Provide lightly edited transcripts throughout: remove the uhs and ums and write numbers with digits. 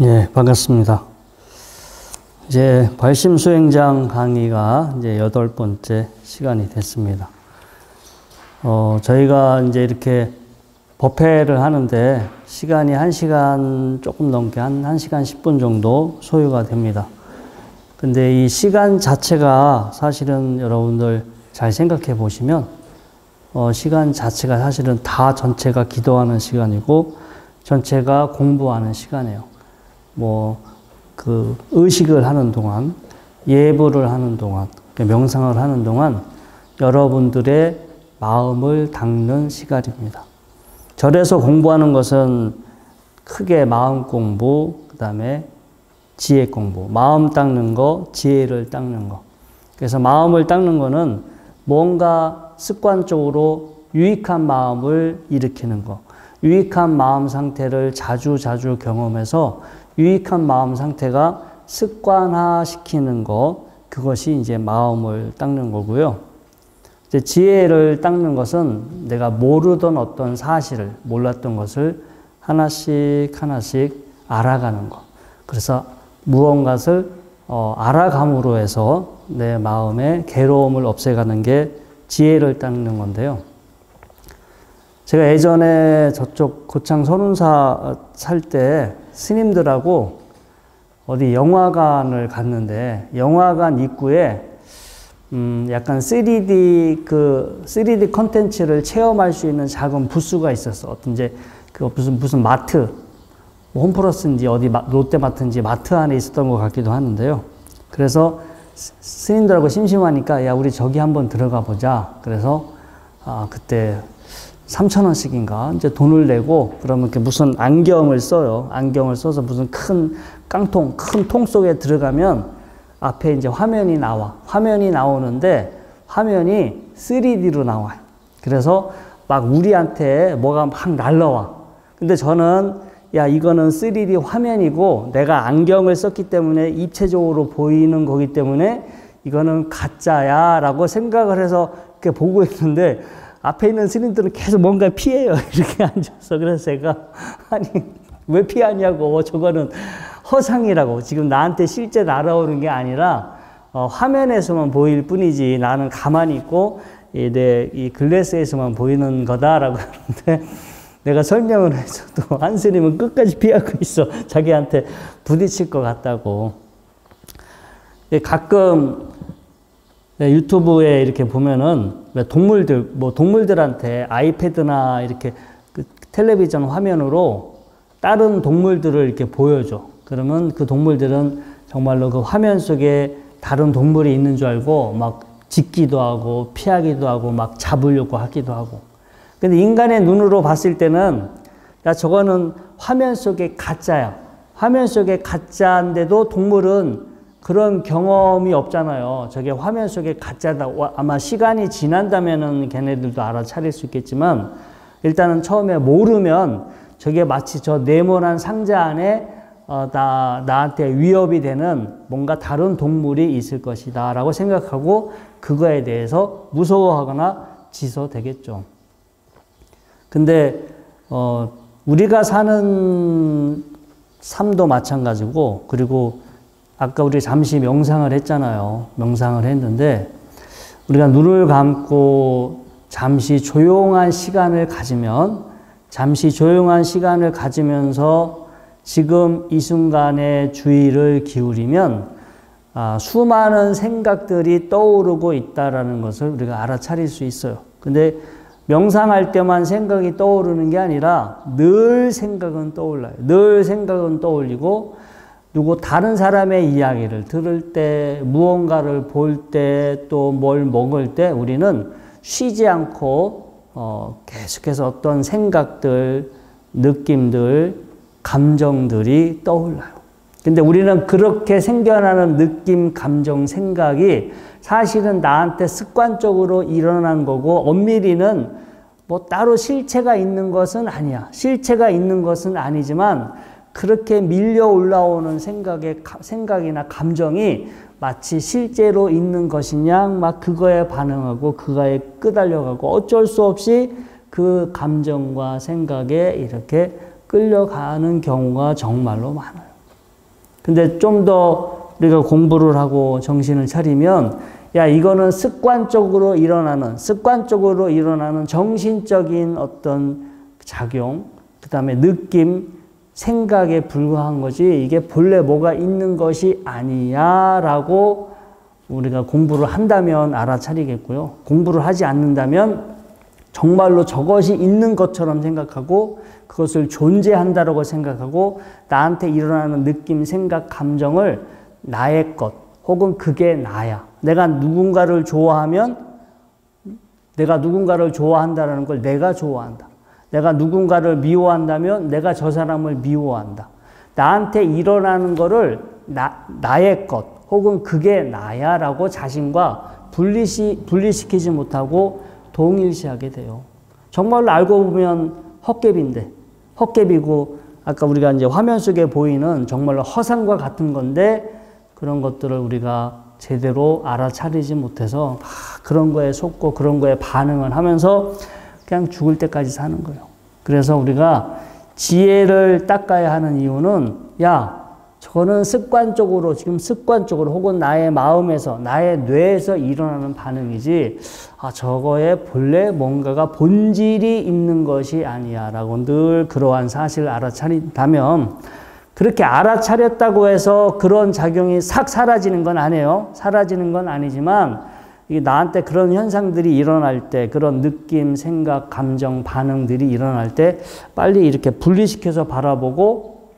예, 반갑습니다. 이제 발심수행장 강의가 이제 8번째 시간이 됐습니다. 저희가 이제 이렇게 법회를 하는데 시간이 1시간 조금 넘게 한 1시간 10분 정도 소요가 됩니다. 근데 이 시간 자체가 사실은 여러분들 잘 생각해 보시면 시간 자체가 사실은 다 전체가 기도하는 시간이고 전체가 공부하는 시간이에요. 의식을 하는 동안, 예불을 하는 동안, 명상을 하는 동안 여러분들의 마음을 닦는 시간입니다. 절에서 공부하는 것은 크게 마음 공부, 그 다음에 지혜 공부, 마음 닦는 거, 지혜를 닦는 거. 그래서 마음을 닦는 거는 뭔가 습관적으로 유익한 마음을 일으키는 거, 유익한 마음 상태를 자주 경험해서 유익한 마음 상태가 습관화시키는 거, 그것이 이제 마음을 닦는 거고요. 이제 지혜를 닦는 것은 내가 모르던 어떤 사실을, 몰랐던 것을 하나씩 알아가는 것. 그래서 무언가를 알아감으로 해서 내 마음의 괴로움을 없애가는 게 지혜를 닦는 건데요. 제가 예전에 저쪽 고창 선운사 살 때 스님들하고 어디 영화관을 갔는데 영화관 입구에 약간 3D 컨텐츠를 체험할 수 있는 작은 부스가 있었어. 어떤 이제 무슨 마트, 홈플러스인지 어디 롯데마트인지 마트 안에 있었던 것 같기도 하는데요. 그래서 스님들하고 심심하니까 야 우리 저기 한번 들어가 보자. 그래서 그때 3,000원씩인가 이제 돈을 내고 그러면 이렇게 무슨 안경을 써요. 안경을 써서 무슨 큰 깡통, 큰 통 속에 들어가면 앞에 이제 화면이 나와. 화면이 나오는데 화면이 3D로 나와요. 그래서 막 우리한테 뭐가 막 날라와. 근데 저는 야 이거는 3D 화면이고 내가 안경을 썼기 때문에 입체적으로 보이는 거기 때문에 이거는 가짜야 라고 생각을 해서 이렇게 보고 있는데 앞에 있는 스님들은 계속 뭔가 피해요. 이렇게 앉아서. 그래서 제가, 아니, 왜 피하냐고. 저거는 허상이라고. 지금 나한테 실제 날아오는 게 아니라, 화면에서만 보일 뿐이지. 나는 가만히 있고, 내 이 글래스에서만 보이는 거다라고 하는데, 내가 설명을 해줘도 한 스님은 끝까지 피하고 있어. 자기한테 부딪힐 것 같다고. 가끔, 유튜브에 이렇게 보면은 동물들한테 아이패드나 이렇게 그 텔레비전 화면으로 다른 동물들을 이렇게 보여줘. 그러면 그 동물들은 정말로 그 화면 속에 다른 동물이 있는 줄 알고 막 짖기도 하고 피하기도 하고 막 잡으려고 하기도 하고. 근데 인간의 눈으로 봤을 때는 야 저거는 화면 속에 가짜야. 화면 속에 가짜인데도 동물은 그런 경험이 없잖아요. 저게 화면 속에 가짜다. 아마 시간이 지난다면은 걔네들도 알아차릴 수 있겠지만 일단은 처음에 모르면 저게 마치 저 네모난 상자 안에 나한테 위협이 되는 뭔가 다른 동물이 있을 것이다 라고 생각하고 그거에 대해서 무서워하거나 지소되겠죠. 근데 우리가 사는 삶도 마찬가지고 그리고 아까 우리 잠시 명상을 했잖아요. 명상을 했는데 우리가 눈을 감고 잠시 조용한 시간을 가지면서 지금 이 순간에 주의를 기울이면 수많은 생각들이 떠오르고 있다는 것을 우리가 알아차릴 수 있어요. 근데 명상할 때만 생각이 떠오르는 게 아니라 늘 생각은 떠올라요. 늘 생각은 떠올리고 누구 다른 사람의 이야기를 들을 때, 무언가를 볼 때, 또 뭘 먹을 때 우리는 쉬지 않고 계속해서 어떤 생각들, 느낌들, 감정들이 떠올라요. 근데 우리는 그렇게 생겨나는 느낌, 감정, 생각이 사실은 나한테 습관적으로 일어난 거고 엄밀히는 뭐 따로 실체가 있는 것은 아니야. 실체가 있는 것은 아니지만 그렇게 밀려 올라오는 생각이나 감정이 마치 실제로 있는 것이냐 막 그거에 반응하고 그거에 끄달려가고 어쩔 수 없이 그 감정과 생각에 이렇게 끌려가는 경우가 정말로 많아요. 근데 좀 더 우리가 공부를 하고 정신을 차리면 야, 이거는 습관적으로 일어나는 정신적인 어떤 작용, 그 다음에 느낌, 생각에 불과한 거지 이게 본래 뭐가 있는 것이 아니야 라고 우리가 공부를 한다면 알아차리겠고요. 공부를 하지 않는다면 정말로 저것이 있는 것처럼 생각하고 그것을 존재한다라고 생각하고 나한테 일어나는 느낌, 생각, 감정을 나의 것 혹은 그게 나야. 내가 누군가를 좋아한다는 걸 내가 좋아한다. 내가 누군가를 미워한다면 내가 저 사람을 미워한다. 나한테 일어나는 거를 나의 것 혹은 그게 나야 라고 자신과 분리시키지 못하고 동일시하게 돼요. 정말로 알고 보면 헛개비고 아까 우리가 이제 화면 속에 보이는 정말로 허상과 같은 건데 그런 것들을 우리가 제대로 알아차리지 못해서 그런 거에 속고 그런 거에 반응을 하면서 그냥 죽을 때까지 사는 거예요. 그래서 우리가 지혜를 닦아야 하는 이유는 야, 저거는 습관적으로 혹은 나의 마음에서 나의 뇌에서 일어나는 반응이지 저거에 본래 뭔가가 본질이 있는 것이 아니야 라고 늘 그러한 사실을 알아차린다면 그렇게 알아차렸다고 해서 그런 작용이 싹 사라지는 건 아니에요. 사라지는 건 아니지만 이게 나한테 그런 현상들이 일어날 때 그런 느낌, 생각, 감정, 반응들이 일어날 때 빨리 이렇게 분리시켜서 바라보고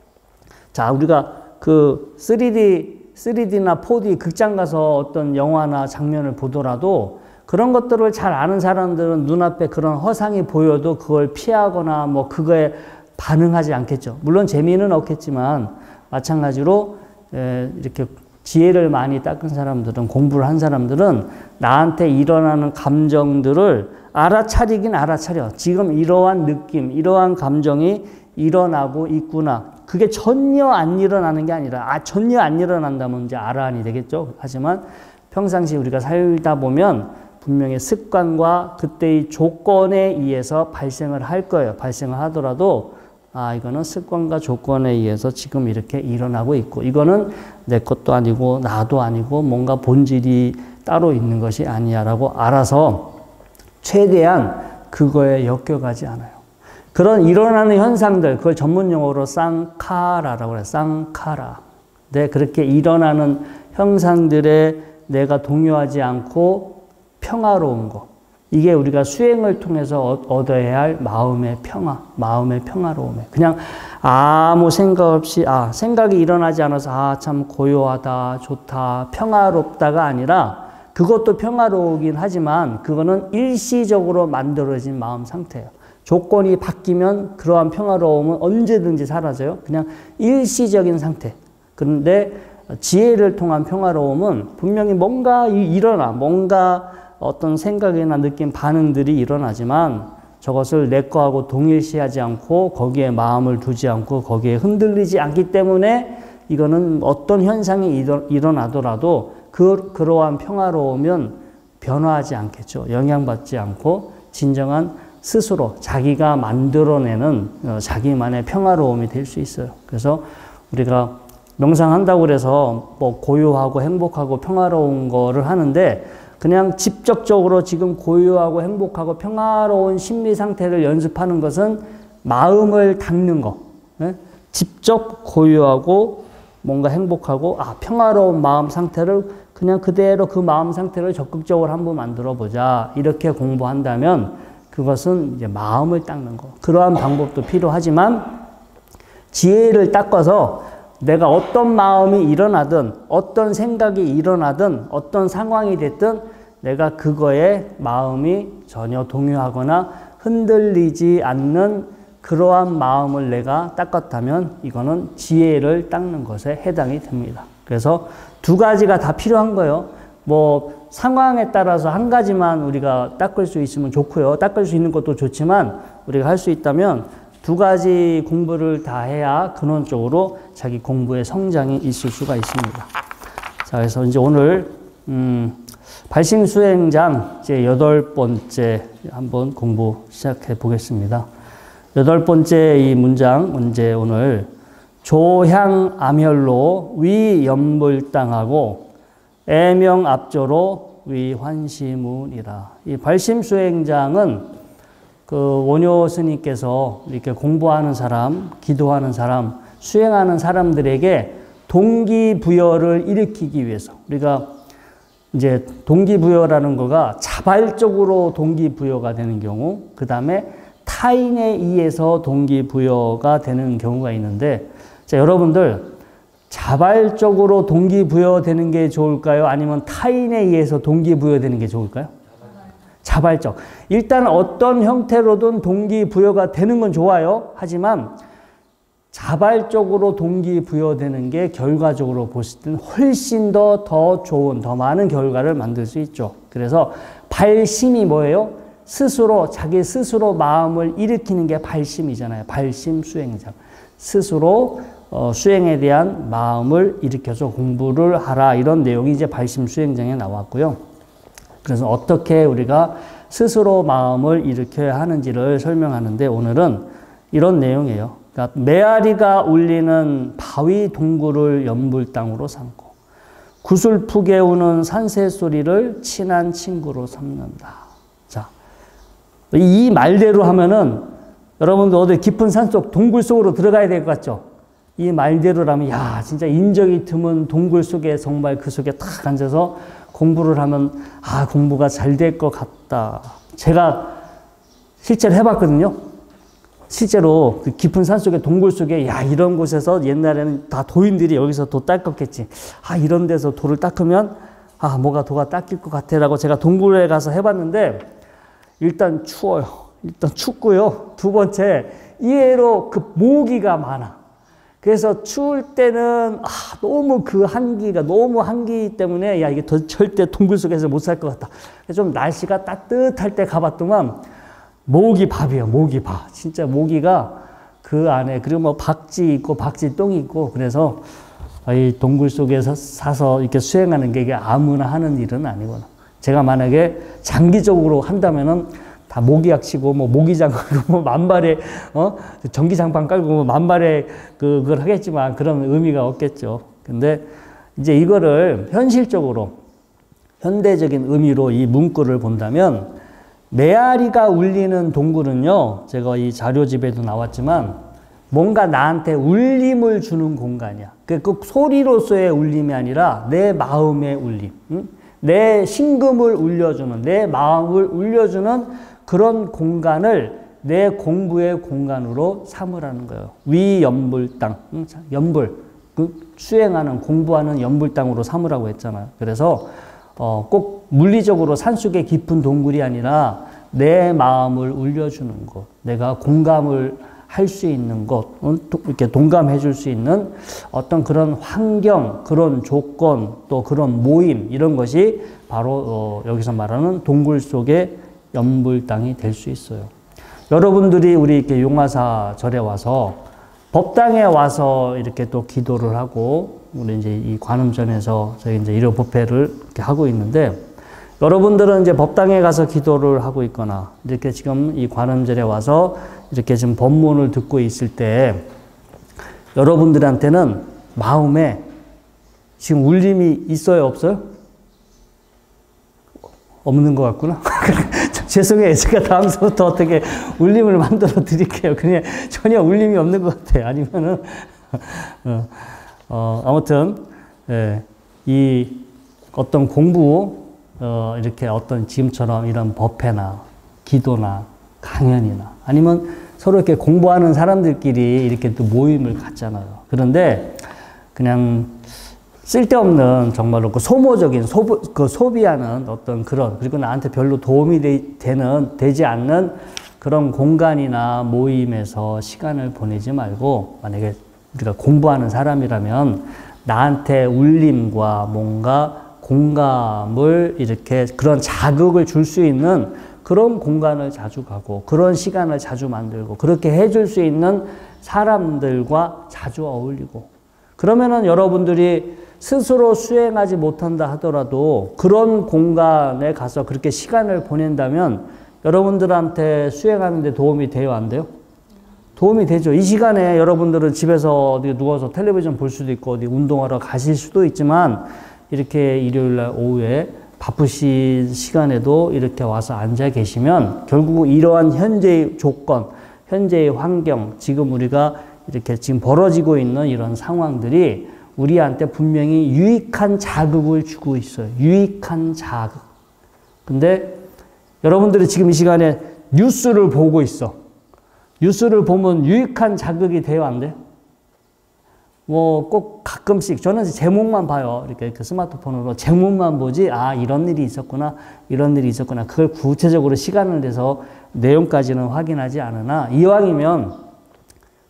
자, 우리가 그 3D나 4D 극장 가서 어떤 영화나 장면을 보더라도 그런 것들을 잘 아는 사람들은 눈앞에 그런 허상이 보여도 그걸 피하거나 뭐 그거에 반응하지 않겠죠. 물론 재미는 없겠지만 마찬가지로 이렇게 지혜를 많이 닦은 사람들은 공부를 한 사람들은 나한테 일어나는 감정들을 알아차리긴 알아차려. 지금 이러한 느낌, 이러한 감정이 일어나고 있구나. 그게 전혀 안 일어나는 게 아니라 전혀 안 일어난다면 이제 알아안이 되겠죠. 하지만 평상시 우리가 살다 보면 분명히 습관과 그때의 조건에 의해서 발생을 할 거예요. 발생을 하더라도 이거는 습관과 조건에 의해서 지금 이렇게 일어나고 있고 이거는 내 것도 아니고 나도 아니고 뭔가 본질이 따로 있는 것이 아니야 라고 알아서 최대한 그거에 엮여가지 않아요. 그런 일어나는 현상들 그걸 전문 용어로 쌍카라라고 해요. 쌍카라. 네, 그렇게 일어나는 형상들에 내가 동요하지 않고 평화로운 것. 이게 우리가 수행을 통해서 얻어야 할 마음의 평화, 마음의 평화로움에 그냥 아무 생각 없이 생각이 일어나지 않아서 참 고요하다, 좋다, 평화롭다가 아니라 그것도 평화로우긴 하지만 그거는 일시적으로 만들어진 마음 상태예요. 조건이 바뀌면 그러한 평화로움은 언제든지 사라져요. 그냥 일시적인 상태. 그런데 지혜를 통한 평화로움은 분명히 뭔가 뭔가 어떤 생각이나 느낌, 반응들이 일어나지만 저것을 내 거하고 동일시하지 않고 거기에 마음을 두지 않고 거기에 흔들리지 않기 때문에 이거는 어떤 현상이 일어나더라도 그러한 평화로우면 변화하지 않겠죠. 영향받지 않고 진정한 스스로 자기가 만들어내는 자기만의 평화로움이 될 수 있어요. 그래서 우리가 명상한다고 해서 뭐 고요하고 행복하고 평화로운 거를 하는데 그냥 직접적으로 지금 고요하고 행복하고 평화로운 심리 상태를 연습하는 것은 마음을 닦는 거. 직접 고요하고 뭔가 행복하고 평화로운 마음 상태를 그냥 그대로 그 마음 상태를 적극적으로 한번 만들어 보자. 이렇게 공부한다면 그것은 이제 마음을 닦는 거. 그러한 방법도 필요하지만 지혜를 닦아서 내가 어떤 마음이 일어나든 어떤 생각이 일어나든 어떤 상황이 됐든 내가 그거에 마음이 전혀 동요하거나 흔들리지 않는 그러한 마음을 내가 닦았다면 이거는 지혜를 닦는 것에 해당이 됩니다. 그래서 두 가지가 다 필요한 거예요. 뭐 상황에 따라서 한 가지만 우리가 닦을 수 있으면 좋고요. 닦을 수 있는 것도 좋지만 우리가 할 수 있다면 두 가지 공부를 다 해야 근원적으로 자기 공부의 성장이 있을 수가 있습니다. 자, 그래서 이제 오늘 발심수행장 이제 8번째 한번 공부 시작해 보겠습니다. 8번째 이 문장 이제 오늘 조향암혈로 위연불당하고 애명압조로 위환시문이라. 이 발심수행장은 그 원효 스님께서 이렇게 공부하는 사람, 기도하는 사람, 수행하는 사람들에게 동기부여를 일으키기 위해서, 우리가 이제 동기부여라는 거가 자발적으로 동기부여가 되는 경우, 그 다음에 타인에 의해서 동기부여가 되는 경우가 있는데, 자, 여러분들 자발적으로 동기부여되는 게 좋을까요? 아니면 타인에 의해서 동기부여되는 게 좋을까요? 자발적. 일단 어떤 형태로든 동기부여가 되는 건 좋아요. 하지만 자발적으로 동기부여되는 게 결과적으로 보실 때는 훨씬 더 좋은, 더 많은 결과를 만들 수 있죠. 그래서 발심이 뭐예요? 스스로, 자기 스스로 마음을 일으키는 게 발심이잖아요. 발심 수행장. 스스로 수행에 대한 마음을 일으켜서 공부를 하라. 이런 내용이 이제 발심 수행장에 나왔고요. 그래서 어떻게 우리가 스스로 마음을 일으켜야 하는지를 설명하는데, 오늘은 이런 내용이에요. 그러니까 메아리가 울리는 바위 동굴을 연불당으로 삼고 구슬프게 우는 산새 소리를 친한 친구로 삼는다. 자, 이 말대로 하면은 여러분도 어디 깊은 산속 동굴 속으로 들어가야 될 것 같죠? 이 말대로라면, 야, 진짜 인적이 드문 동굴 속에 정말 그 속에 탁 앉아서 공부를 하면, 아, 공부가 잘 될 것 같다. 제가 실제로 해봤거든요. 실제로 그 깊은 산 속에 동굴 속에, 야, 이런 곳에서 옛날에는 다 도인들이 여기서 도 닦았겠지. 아, 이런 데서 도를 닦으면, 아, 뭐가 도가 닦일 것 같아라고 제가 동굴에 가서 해봤는데, 일단 추워요. 일단 춥고요. 두 번째, 이해로 그 모기가 많아. 그래서 추울 때는 너무 그 한기가 너무 한기 때문에, 야, 이게 절대 동굴 속에서 못 살 것 같다. 좀 날씨가 따뜻할 때 가봤더만 모기밥이에요. 모기밥. 진짜 모기가 그 안에, 그리고 뭐 박쥐 있고 박쥐똥이 있고, 그래서 이 동굴 속에서 사서 이렇게 수행하는 게 이게 아무나 하는 일은 아니구나. 제가 만약에 장기적으로 한다면은 다 모기약 치고, 뭐 모기장 걸고, 뭐 만발에, 전기장판 깔고, 뭐 만발에 그걸 하겠지만 그런 의미가 없겠죠. 근데 이제 이거를 현실적으로, 현대적인 의미로 이 문구를 본다면, 메아리가 울리는 동굴은요, 제가 이 자료집에도 나왔지만, 뭔가 나한테 울림을 주는 공간이야. 그 소리로서의 울림이 아니라 내 마음의 울림. 응? 내 심금을 울려주는, 내 마음을 울려주는 그런 공간을 내 공부의 공간으로 삼으라는 거예요. 위연불당, 연불, 수행하는, 공부하는 연불당으로 삼으라고 했잖아요. 그래서 꼭 물리적으로 산속의 깊은 동굴이 아니라 내 마음을 울려주는 곳, 내가 공감을 할 수 있는 곳, 이렇게 동감해 줄 수 있는 어떤 그런 환경, 그런 조건, 또 그런 모임, 이런 것이 바로 여기서 말하는 동굴 속의 연불당이 될 수 있어요. 여러분들이 우리 이렇게 용화사 절에 와서, 법당에 와서 이렇게 또 기도를 하고, 우리 이제 이 관음전에서 저희 이제 일요 법회를 이렇게 하고 있는데, 여러분들은 이제 법당에 가서 기도를 하고 있거나, 이렇게 지금 이 관음절에 와서 이렇게 지금 법문을 듣고 있을 때, 여러분들한테는 마음에 지금 울림이 있어요, 없어요? 없는 것 같구나. 죄송해요. 제가 다음부터 어떻게 울림을 만들어 드릴게요. 그냥 전혀 울림이 없는 것 같아요. 아니면은, 아무튼, 예, 이 어떤 공부, 이렇게 어떤 지금처럼 이런 법회나 기도나 강연이나, 아니면 서로 이렇게 공부하는 사람들끼리 이렇게 또 모임을 갖잖아요. 그런데 그냥 쓸데없는, 정말로 그 소모적인, 소비하는 어떤 그런, 그리고 나한테 별로 도움이 되지 않는 그런 공간이나 모임에서 시간을 보내지 말고, 만약에 우리가 공부하는 사람이라면 나한테 울림과 뭔가 공감을 이렇게 그런 자극을 줄 수 있는 그런 공간을 자주 가고, 그런 시간을 자주 만들고, 그렇게 해줄 수 있는 사람들과 자주 어울리고, 그러면은 여러분들이 스스로 수행하지 못한다 하더라도 그런 공간에 가서 그렇게 시간을 보낸다면 여러분들한테 수행하는 데 도움이 돼요, 안 돼요? 도움이 되죠. 이 시간에 여러분들은 집에서 어디 누워서 텔레비전 볼 수도 있고 어디 운동하러 가실 수도 있지만 이렇게 일요일 날 오후에 바쁘신 시간에도 이렇게 와서 앉아 계시면 결국 이러한 현재의 조건, 현재의 환경, 지금 우리가 이렇게 지금 벌어지고 있는 이런 상황들이 우리한테 분명히 유익한 자극을 주고 있어요. 유익한 자극. 근데 여러분들이 지금 이 시간에 뉴스를 보고 있어. 뉴스를 보면 유익한 자극이 돼요, 안 돼? 뭐 꼭 가끔씩 저는 제목만 봐요. 이렇게 스마트폰으로 제목만 보지 아 이런 일이 있었구나 이런 일이 있었구나 그걸 구체적으로 시간을 내서 내용까지는 확인하지 않으나 이왕이면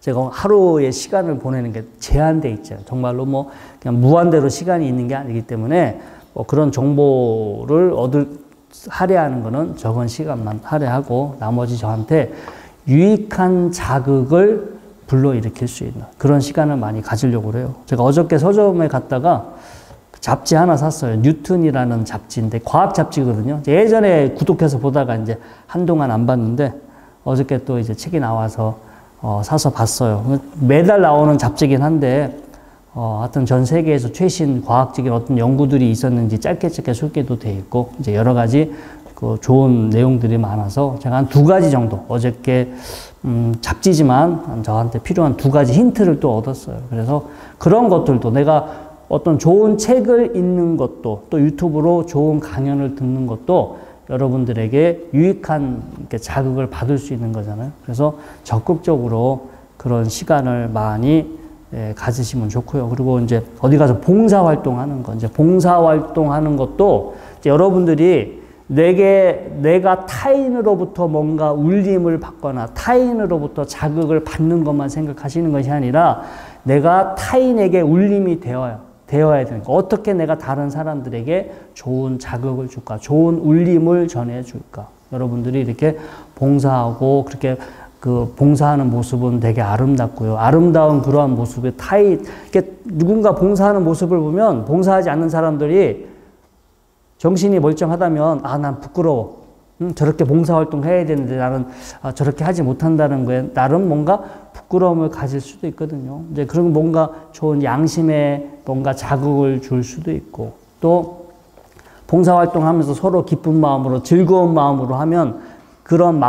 제가 하루의 시간을 보내는 게 제한돼 있죠. 정말로 뭐 그냥 무한대로 시간이 있는 게 아니기 때문에 뭐 그런 정보를 할애하는 거는 적은 시간만 할애하고 나머지 저한테 유익한 자극을 불러일으킬 수 있는 그런 시간을 많이 가지려고 그래요. 제가 어저께 서점에 갔다가 잡지 하나 샀어요. 뉴턴이라는 잡지인데 과학 잡지거든요. 예전에 구독해서 보다가 이제 한동안 안 봤는데 어저께 또 이제 책이 나와서 사서 봤어요. 매달 나오는 잡지긴 한데 하여튼 전 세계에서 최신 과학적인 어떤 연구들이 있었는지 짧게 소개도 돼 있고 이제 여러 가지 그 좋은 내용들이 많아서 제가 한 2가지 정도 어저께 잡지지만 저한테 필요한 2가지 힌트를 또 얻었어요. 그래서 그런 것들도 내가 어떤 좋은 책을 읽는 것도 또 유튜브로 좋은 강연을 듣는 것도 여러분들에게 유익한 자극을 받을 수 있는 거잖아요. 그래서 적극적으로 그런 시간을 많이 가지시면 좋고요. 그리고 이제 어디 가서 봉사활동 하는 거, 이제 봉사활동 하는 것도 이제 여러분들이 내가 타인으로부터 뭔가 울림을 받거나 타인으로부터 자극을 받는 것만 생각하시는 것이 아니라 내가 타인에게 울림이 되어야 되니까 어떻게 내가 다른 사람들에게 좋은 자극을 줄까, 좋은 울림을 전해줄까. 여러분들이 이렇게 봉사하고 그렇게 그 봉사하는 모습은 되게 아름답고요. 아름다운 그러한 모습에 이렇게 누군가 봉사하는 모습을 보면 봉사하지 않는 사람들이 정신이 멀쩡하다면 아, 난 부끄러워. 저렇게 봉사활동 해야 되는데 나는 저렇게 하지 못한다는 거에 나름 뭔가 부끄러움을 가질 수도 있거든요. 이제 그런 뭔가 좋은 양심에 뭔가 자극을 줄 수도 있고 또 봉사활동 하면서 서로 기쁜 마음으로 즐거운 마음으로 하면 그런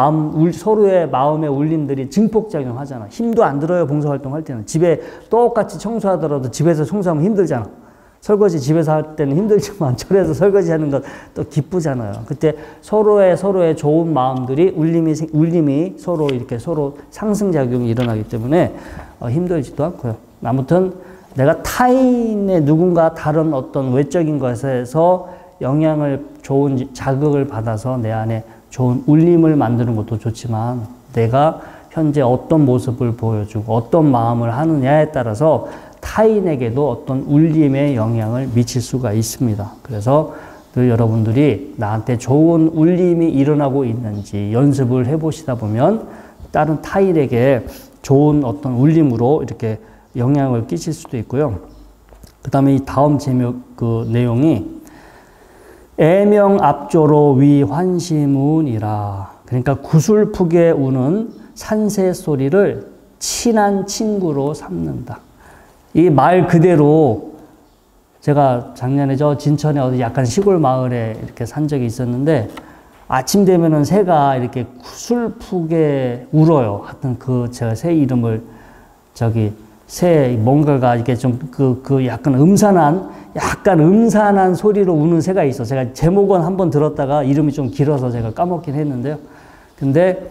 서로의 마음의 울림들이 증폭작용 하잖아. 힘도 안 들어요, 봉사활동 할 때는. 집에 똑같이 청소하더라도 집에서 청소하면 힘들잖아. 설거지 집에서 할 때는 힘들지만 절에서 설거지 하는 건 또 기쁘잖아요. 그때 서로의 좋은 마음들이 울림이 서로 이렇게 서로 상승작용이 일어나기 때문에 힘들지도 않고요. 아무튼 내가 타인의 누군가 다른 어떤 외적인 것에서 좋은 자극을 받아서 내 안에 좋은 울림을 만드는 것도 좋지만 내가 현재 어떤 모습을 보여주고 어떤 마음을 하느냐에 따라서 타인에게도 어떤 울림의 영향을 미칠 수가 있습니다. 그래서 늘 여러분들이 나한테 좋은 울림이 일어나고 있는지 연습을 해보시다 보면 다른 타인에게 좋은 어떤 울림으로 이렇게 영향을 끼칠 수도 있고요. 그 다음에 이 다음 내용이 애명압조로 위환시문이라. 그러니까 구슬프게 우는 산새 소리를 친한 친구로 삼는다. 이 말 그대로 제가 작년에 저 진천에 어디 약간 시골 마을에 이렇게 산 적이 있었는데 아침 되면은 새가 이렇게 구슬프게 울어요. 하여튼 제가 새 이름을 뭔가가 이렇게 좀 약간 음산한 소리로 우는 새가 있어. 제가 제목은 한번 들었다가 이름이 좀 길어서 제가 까먹긴 했는데요. 근데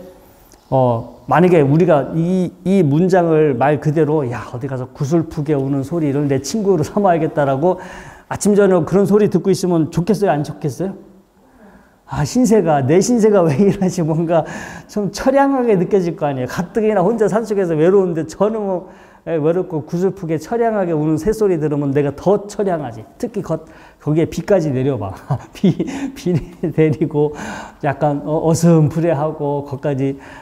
만약에 우리가 이 문장을 말 그대로 어디 가서 구슬프게 우는 소리를 내 친구로 삼아야겠다라고 아침 저녁 그런 소리 듣고 있으면 좋겠어요, 안 좋겠어요? 내 신세가 왜 이러지? 뭔가 좀 처량하게 느껴질 거 아니에요. 가뜩이나 혼자 산속에서 외로운데 저는 뭐 외롭고 구슬프게 처량하게 우는 새소리 들으면 내가 더 처량하지. 특히 거기에 비까지 내려봐. 비 내리고 약간 어슴푸레하고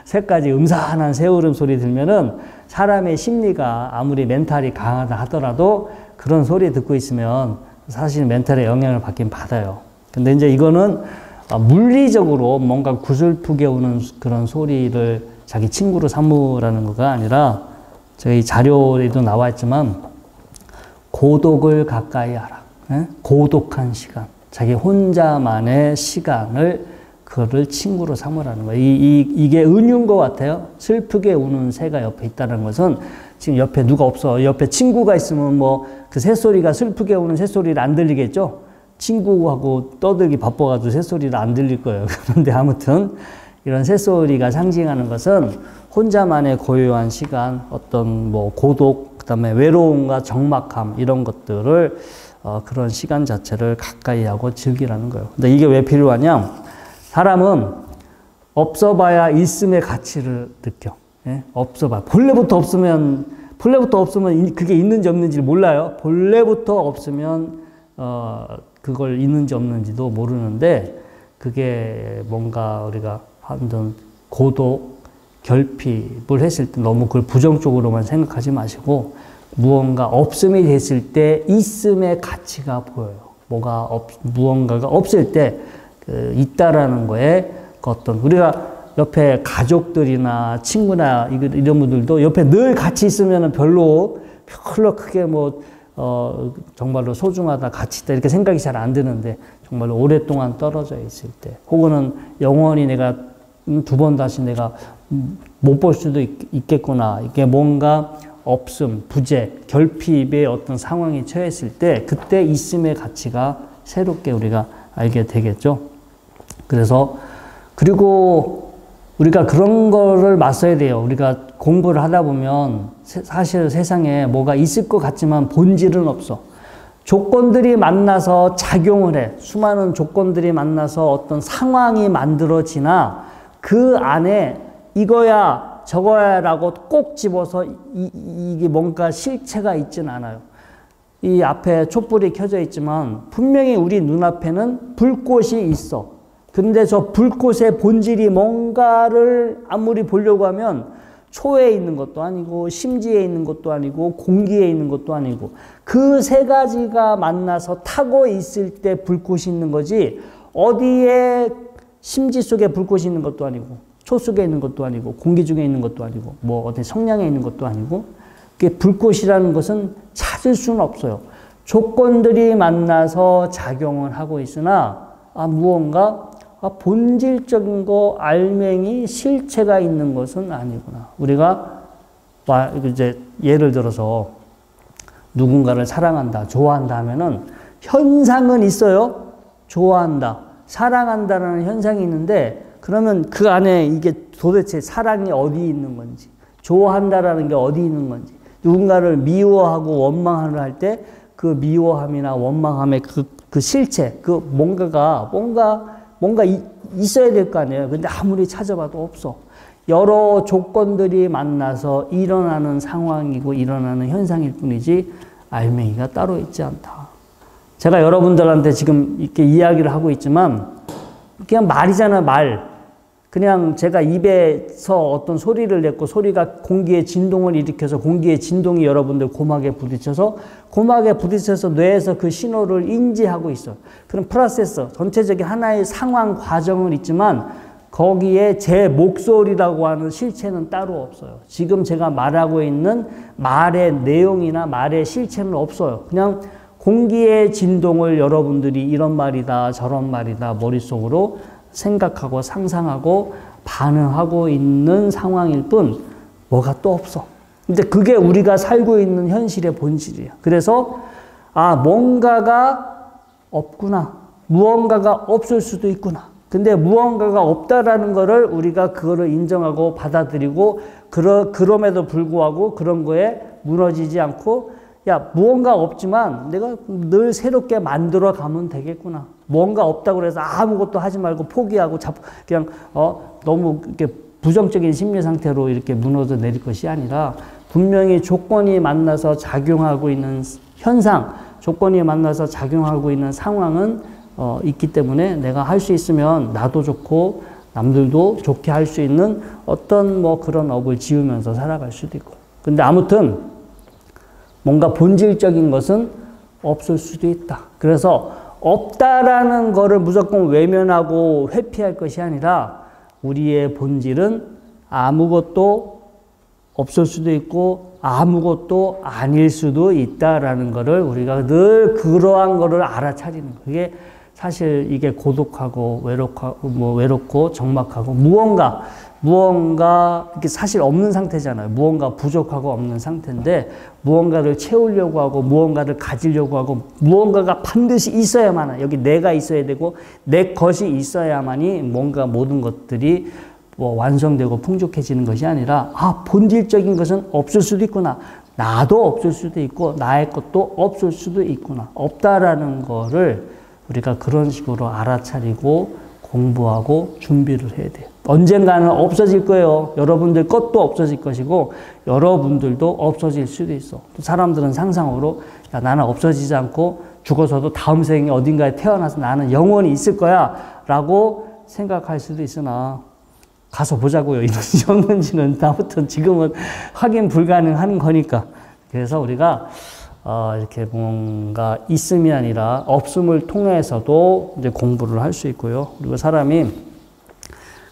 새까지 음산한 새울음 소리 들면은 사람의 심리가 아무리 멘탈이 강하다 하더라도 그런 소리 듣고 있으면 사실 멘탈에 영향을 받긴 받아요. 근데 이제 이거는 물리적으로 뭔가 구슬프게 우는 그런 소리를 자기 친구로 삼으라는 거가 아니라 저희 자료에도 나와 있지만 고독을 가까이 하라. 예? 고독한 시간. 자기 혼자만의 시간을 그거를 친구로 삼으라는 거예요. 이게 은유인 것 같아요. 슬프게 우는 새가 옆에 있다는 것은 지금 옆에 누가 없어. 옆에 친구가 있으면 뭐 그 새소리가 슬프게 우는 새소리를 안 들리겠죠? 친구하고 떠들기 바빠가지고 새소리를 안 들릴 거예요. 그런데 아무튼 이런 새소리가 상징하는 것은 혼자만의 고요한 시간, 어떤 뭐 고독, 그 다음에 외로움과 적막함 이런 것들을 그런 시간 자체를 가까이 하고 즐기라는 거예요. 근데 이게 왜 필요하냐? 사람은 없어봐야 있음의 가치를 느껴. 예? 없어봐. 본래부터 없으면 그게 있는지 없는지 몰라요. 본래부터 없으면 그걸 있는지 없는지도 모르는데 그게 뭔가 우리가 한번 고독, 결핍을 했을 때 너무 그걸 부정적으로만 생각하지 마시고 무언가 없음이 됐을 때 있음의 가치가 보여요. 무언가가 없을 때 있다라는 거에 어떤 우리가 옆에 가족들이나 친구나 이런 분들도 옆에 늘 같이 있으면 별로 크게 정말로 소중하다, 가치 있다 이렇게 생각이 잘 안 드는데 정말로 오랫동안 떨어져 있을 때 혹은 영원히 내가 두 번 다시 내가 못 볼 수도 있겠구나. 이게 뭔가 없음, 부재, 결핍의 어떤 상황에 처했을 때 그때 있음의 가치가 새롭게 우리가 알게 되겠죠. 그리고 우리가 그런 거를 맞서야 돼요. 우리가 공부를 하다 보면 사실 세상에 뭐가 있을 것 같지만 본질은 없어. 조건들이 만나서 작용을 해. 수많은 조건들이 만나서 어떤 상황이 만들어지나 그 안에 이거야 저거야 라고 꼭 집어서 이게 뭔가 실체가 있진 않아요. 이 앞에 촛불이 켜져 있지만 분명히 우리 눈앞에는 불꽃이 있어. 근데 저 불꽃의 본질이 뭔가를 아무리 보려고 하면 초에 있는 것도 아니고 심지에 있는 것도 아니고 공기에 있는 것도 아니고 그 세 가지가 만나서 타고 있을 때 불꽃이 있는 거지 어디에 심지 속에 불꽃이 있는 것도 아니고 초 속에 있는 것도 아니고 공기 중에 있는 것도 아니고 뭐 어디 성냥에 있는 것도 아니고 그게 불꽃이라는 것은 찾을 수는 없어요. 조건들이 만나서 작용을 하고 있으나 무언가 본질적인 거 알맹이 실체가 있는 것은 아니구나. 우리가 이제 예를 들어서 누군가를 사랑한다, 좋아한다 하면은 현상은 있어요. 좋아한다, 사랑한다라는 현상이 있는데 그러면 그 안에 이게 도대체 사랑이 어디 있는 건지, 좋아한다라는 게 어디 있는 건지, 누군가를 미워하고 원망을 할 때 그 미워함이나 원망함의 그 실체, 그 뭔가 있어야 될 거 아니에요. 근데 아무리 찾아봐도 없어. 여러 조건들이 만나서 일어나는 상황이고 일어나는 현상일 뿐이지 알맹이가 따로 있지 않다. 제가 여러분들한테 지금 이렇게 이야기를 하고 있지만 그냥 말이잖아, 말. 그냥 제가 입에서 어떤 소리를 냈고 소리가 공기의 진동을 일으켜서 공기의 진동이 여러분들 고막에 부딪혀서 뇌에서 그 신호를 인지하고 있어요. 그런 프로세서, 전체적인 하나의 상황 과정은 있지만 거기에 제 목소리라고 하는 실체는 따로 없어요. 지금 제가 말하고 있는 말의 내용이나 말의 실체는 없어요. 그냥 공기의 진동을 여러분들이 이런 말이다 저런 말이다 머릿속으로 생각하고 상상하고 반응하고 있는 상황일 뿐 뭐가 또 없어. 근데 그게 우리가 살고 있는 현실의 본질이야. 그래서 뭔가가 없구나. 무언가가 없을 수도 있구나. 근데 무언가가 없다라는 거를 우리가 그거를 인정하고 받아들이고 그럼에도 불구하고 그런 거에 무너지지 않고 무언가 없지만 내가 늘 새롭게 만들어 가면 되겠구나. 뭔가 없다고 해서 아무것도 하지 말고 포기하고 그냥 너무 이렇게 부정적인 심리 상태로 이렇게 무너져 내릴 것이 아니라 분명히 조건이 만나서 작용하고 있는 현상, 조건이 만나서 작용하고 있는 상황은 있기 때문에 내가 할 수 있으면 나도 좋고 남들도 좋게 할 수 있는 어떤 그런 업을 지으면서 살아갈 수도 있고. 근데 아무튼 뭔가 본질적인 것은 없을 수도 있다. 그래서 없다라는 거를 무조건 외면하고 회피할 것이 아니라 우리의 본질은 아무것도 없을 수도 있고 아무것도 아닐 수도 있다라는 거를 우리가 늘 그러한 거를 알아차리는 거예요. 그게 사실 이게 고독하고 외롭고 적막하고 무언가 이렇게 사실 없는 상태잖아요. 무언가 부족하고 없는 상태인데 무언가를 채우려고 하고 무언가를 가지려고 하고 무언가가 반드시 있어야만 여기 내가 있어야 되고 내 것이 있어야만이 뭔가 모든 것들이 완성되고 풍족해지는 것이 아니라 본질적인 것은 없을 수도 있구나. 나도 없을 수도 있고 나의 것도 없을 수도 있구나. 없다라는 거를 우리가 그런 식으로 알아차리고 공부하고 준비를 해야 돼요. 언젠가는 없어질 거예요. 여러분들 것도 없어질 것이고 여러분들도 없어질 수도 있어. 사람들은 상상으로 나는 없어지지 않고 죽어서도 다음 생에 어딘가에 태어나서 나는 영원히 있을 거야 라고 생각할 수도 있으나 가서 보자고요. 이런지 없는지는 아무튼 지금은 확인 불가능한 거니까. 그래서 우리가 이렇게 뭔가 있음이 아니라 없음을 통해서도 이제 공부를 할 수 있고요. 그리고 사람이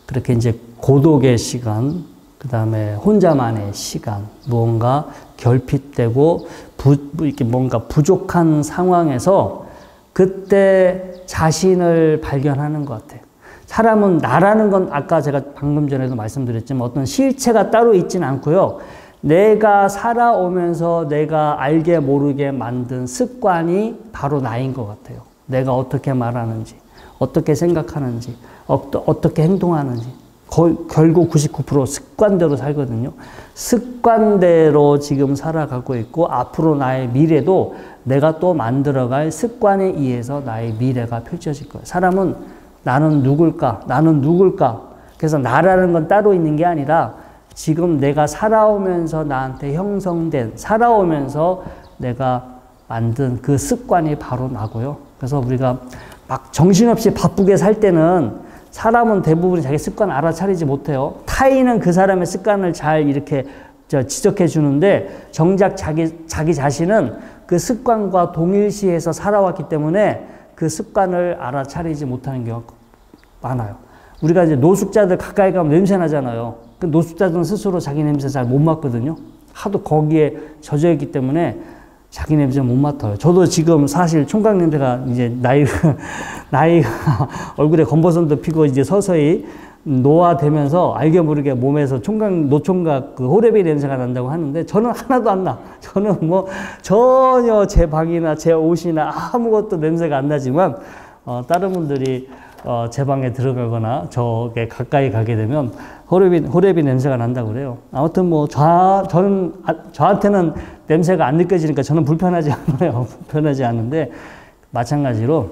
그렇게 이제 고독의 시간, 그 다음에 혼자만의 시간, 무언가 결핍되고 이렇게 뭔가 부족한 상황에서 그때 자신을 발견하는 것 같아요. 사람은 나라는 건 아까 제가 방금 전에도 말씀드렸지만 어떤 실체가 따로 있지는 않고요. 내가 살아오면서 내가 알게 모르게 만든 습관이 바로 나인 것 같아요. 내가 어떻게 말하는지, 어떻게 생각하는지, 어떻게 행동하는지. 결국 99% 습관대로 살거든요. 습관대로 지금 살아가고 있고 앞으로 나의 미래도 내가 또 만들어갈 습관에 의해서 나의 미래가 펼쳐질 거예요. 사람은 나는 누굴까? 나는 누굴까? 그래서 나라는 건 따로 있는 게 아니라 지금 내가 살아오면서 나한테 형성된, 살아오면서 내가 만든 그 습관이 바로 나고요. 그래서 우리가 막 정신없이 바쁘게 살 때는 사람은 대부분 자기 습관 알아차리지 못해요. 타인은 그 사람의 습관을 잘 이렇게 지적해 주는데 정작 자기 자신은 그 습관과 동일시해서 살아왔기 때문에 그 습관을 알아차리지 못하는 경우가 많아요. 우리가 이제 노숙자들 가까이 가면 냄새 나잖아요. 그 노숙자들은 스스로 자기 냄새 잘 못 맡거든요. 하도 거기에 젖어 있기 때문에 자기 냄새 못 맡아요. 저도 지금 사실 총각 냄새가 이제 나이가 얼굴에 검버선도 피고 이제 서서히 노화되면서 알게 모르게 몸에서 노총각 그 호레비 냄새가 난다고 하는데 저는 하나도 안 나. 저는 뭐 전혀 제 방이나 제 옷이나 아무것도 냄새가 안 나지만 다른 분들이 제 방에 들어가거나 저게 가까이 가게 되면 호레비 냄새가 난다고 그래요. 아무튼 뭐 저한테는 냄새가 안 느껴지니까 저는 불편하지 않아요. 불편하지 않은데 마찬가지로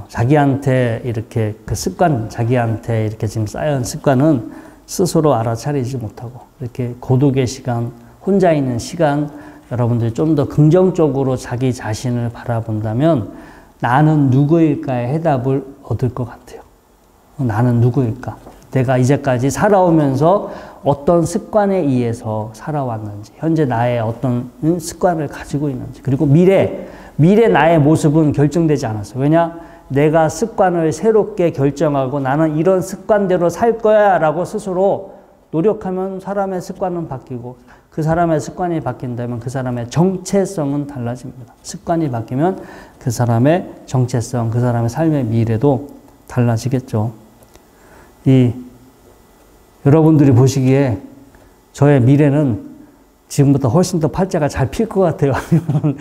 자기한테 이렇게 그 습관, 자기한테 이렇게 지금 쌓여온 습관은 스스로 알아차리지 못하고 이렇게 고독의 시간, 혼자 있는 시간 여러분들이 좀 더 긍정적으로 자기 자신을 바라본다면 나는 누구일까의 해답을 얻을 것 같아요. 나는 누구일까? 내가 이제까지 살아오면서 어떤 습관에 의해서 살아왔는지, 현재 나의 어떤 습관을 가지고 있는지, 그리고 미래 나의 모습은 결정되지 않았어요. 왜냐? 내가 습관을 새롭게 결정하고 나는 이런 습관대로 살 거야 라고 스스로 노력하면 사람의 습관은 바뀌고 그 사람의 습관이 바뀐다면 그 사람의 정체성은 달라집니다. 습관이 바뀌면 그 사람의 정체성, 그 사람의 삶의 미래도 달라지겠죠. 여러분들이 보시기에 저의 미래는 지금부터 훨씬 더 팔자가 잘 필 것 같아요. 아니면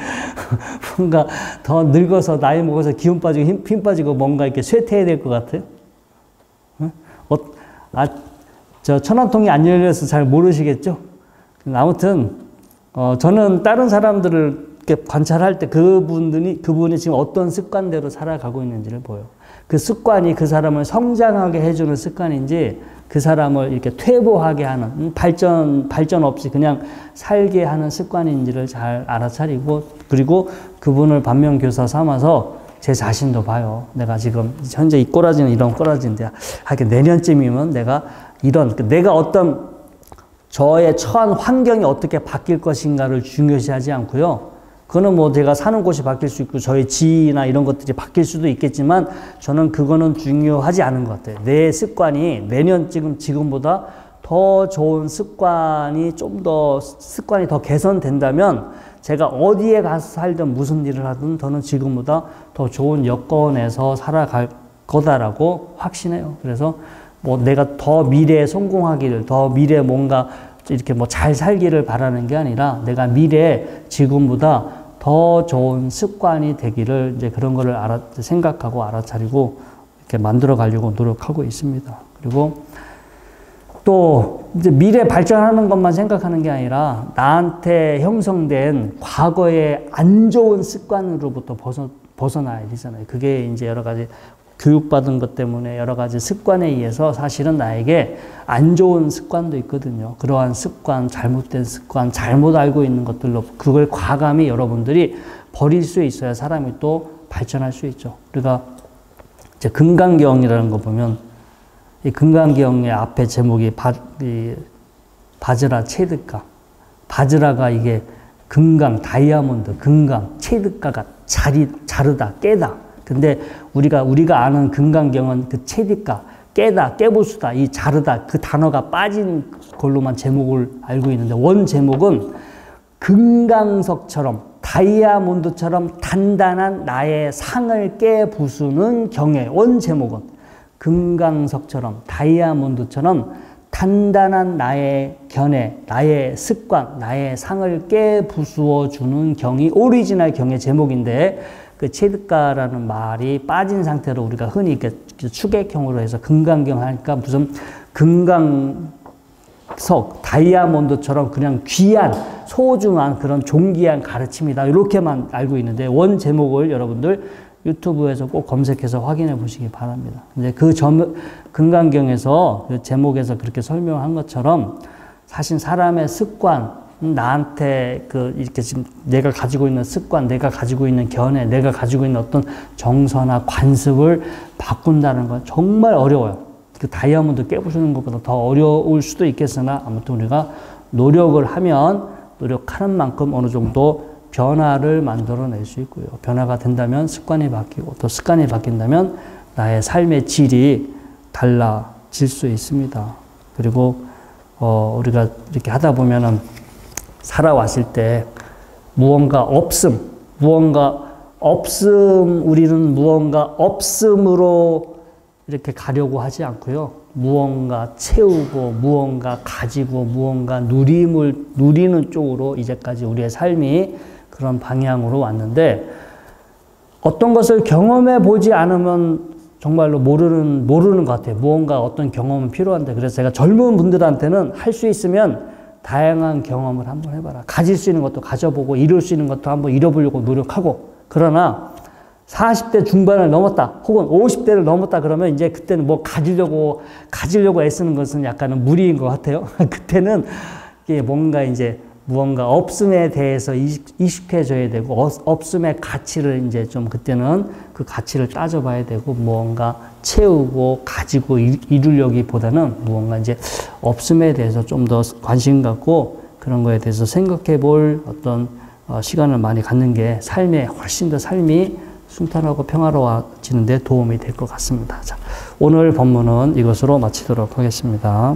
뭔가 더 늙어서 나이 먹어서 기운 빠지고 힘 빠지고 뭔가 이렇게 쇠퇴해야 될 것 같아요. 저 천안통이 안 열려서 잘 모르시겠죠? 아무튼 저는 다른 사람들을 이렇게 관찰할 때 그분이 지금 어떤 습관대로 살아가고 있는지를 보여요. 그 습관이 그 사람을 성장하게 해주는 습관인지 그 사람을 이렇게 퇴보하게 하는 발전 없이 그냥 살게 하는 습관인지를 잘 알아차리고 그리고 그분을 반면교사 삼아서 제 자신도 봐요. 내가 지금 현재 이 꼬라지는 이런 꼬라지인데 내년쯤이면 내가 어떤 저의 처한 환경이 어떻게 바뀔 것인가를 중요시하지 않고요. 그거는 뭐 제가 사는 곳이 바뀔 수 있고 저의 지위나 이런 것들이 바뀔 수도 있겠지만 저는 그거는 중요하지 않은 것 같아요. 내 습관이 매년 지금보다 더 좋은 습관이 습관이 더 개선된다면 제가 어디에 가서 살든 무슨 일을 하든 저는 지금보다 더 좋은 여건에서 살아갈 거다라고 확신해요. 그래서 뭐 내가 더 미래에 성공하기를, 더 미래에 뭔가 이렇게 뭐 잘 살기를 바라는 게 아니라 내가 미래에 지금보다 더 좋은 습관이 되기를 이제 그런 거를 생각하고 알아차리고 이렇게 만들어 가려고 노력하고 있습니다. 그리고 또 이제 미래 발전하는 것만 생각하는 게 아니라 나한테 형성된 과거의 안 좋은 습관으로부터 벗어나야 되잖아요. 그게 이제 여러 가지 교육받은 것 때문에 여러 가지 습관에 의해서 사실은 나에게 안 좋은 습관도 있거든요. 그러한 습관, 잘못된 습관, 잘못 알고 있는 것들로 그걸 과감히 여러분들이 버릴 수 있어야 사람이 또 발전할 수 있죠. 우리가 이제 금강경이라는 거 보면 이 금강경의 앞에 제목이 바즈라 체득가. 바즈라가 이게 금강, 다이아몬드, 금강, 체득가가 자르다, 깨다. 근데 우리가 아는 금강경은 그 체득가, 깨다, 깨부수다, 이 자르다 그 단어가 빠진 걸로만 제목을 알고 있는데 원 제목은 금강석처럼 다이아몬드처럼 단단한 나의 상을 깨부수는 경의 원 제목은 금강석처럼 다이아몬드처럼 단단한 나의 견해, 나의 습관, 나의 상을 깨부수어 주는 경이 오리지널 경의 제목인데 그 체득가라는 말이 빠진 상태로 우리가 흔히 이렇게 추객형으로 해서 금강경 하니까 무슨 금강석, 다이아몬드처럼 그냥 귀한, 소중한 그런 존귀한 가르침이다. 이렇게만 알고 있는데 원 제목을 여러분들 유튜브에서 꼭 검색해서 확인해 보시기 바랍니다. 이제 금강경에서 그 제목에서 그렇게 설명한 것처럼 사실 사람의 습관, 나한테 이렇게 지금 내가 가지고 있는 습관, 내가 가지고 있는 견해, 내가 가지고 있는 어떤 정서나 관습을 바꾼다는 건 정말 어려워요. 그 다이아몬드 깨부수는 것보다 더 어려울 수도 있겠으나 아무튼 우리가 노력을 하면 노력하는 만큼 어느 정도 변화를 만들어낼 수 있고요. 변화가 된다면 습관이 바뀌고 또 습관이 바뀐다면 나의 삶의 질이 달라질 수 있습니다. 그리고 우리가 이렇게 하다 보면은 살아왔을 때 무언가 우리는 무언가 없음으로 이렇게 가려고 하지 않고요. 무언가 채우고, 무언가 가지고, 무언가 누리는 쪽으로 이제까지 우리의 삶이 그런 방향으로 왔는데 어떤 것을 경험해 보지 않으면 정말로 모르는 것 같아요. 무언가 어떤 경험은 필요한데 그래서 제가 젊은 분들한테는 할 수 있으면 다양한 경험을 한번 해봐라. 가질 수 있는 것도 가져보고 이룰 수 있는 것도 한번 이뤄보려고 노력하고 그러나 40대 중반을 넘었다 혹은 50대를 넘었다 그러면 이제 그때는 뭐 가지려고 애쓰는 것은 약간은 무리인 것 같아요. 그때는 이게 무언가 없음에 대해서 익숙해져야 되고 없음의 가치를 이제 좀 그때는 그 가치를 따져봐야 되고 무언가 채우고 가지고 이루려기보다는 무언가 이제 없음에 대해서 좀 더 관심 갖고 그런 거에 대해서 생각해 볼 어떤 시간을 많이 갖는 게 훨씬 더 삶이 순탄하고 평화로워지는 데 도움이 될 것 같습니다. 자, 오늘 본문은 이것으로 마치도록 하겠습니다.